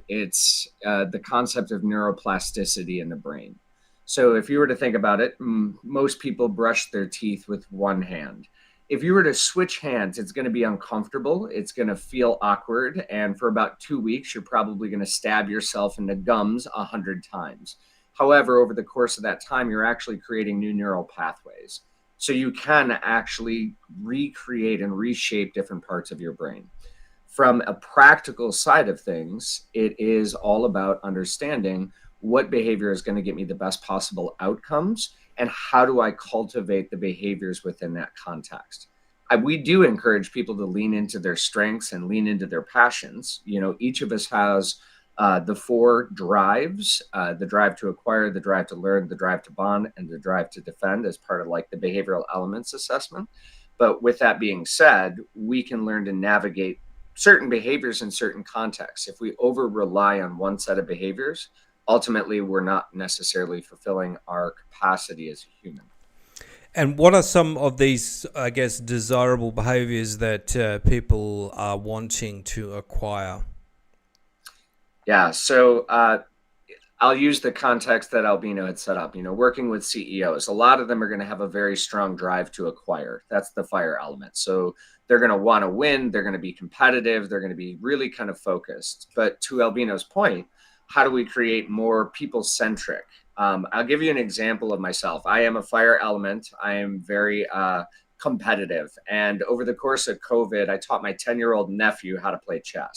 It's the concept of neuroplasticity in the brain. So if you were to think about it, most people brush their teeth with one hand. If you were to switch hands, it's going to be uncomfortable. It's going to feel awkward. And for about 2 weeks, you're probably going to stab yourself in the gums 100 times. However, over the course of that time, you're actually creating new neural pathways. So you can actually recreate and reshape different parts of your brain. From a practical side of things, it is all about understanding what behavior is going to get me the best possible outcomes and how do I cultivate the behaviors within that context. We do encourage people to lean into their strengths and lean into their passions. Each of us has the four drives: the drive to acquire, the drive to learn, the drive to bond, and the drive to defend as part of like the behavioral elements assessment. But with that being said, we can learn to navigate certain behaviors in certain contexts. If we over rely on one set of behaviors, ultimately we're not necessarily fulfilling our capacity as a human. And what are some of these, I guess, desirable behaviors that people are wanting to acquire? Yeah, so I'll use the context that Albino had set up. Working with CEOs, a lot of them are going to have a very strong drive to acquire. That's the fire element. So they're going to want to win. They're going to be competitive. They're going to be really kind of focused. But to Albino's point, how do we create more people centric? I'll give you an example of myself. I am a fire element. I am very competitive. And over the course of COVID, I taught my 10-year-old nephew how to play chess.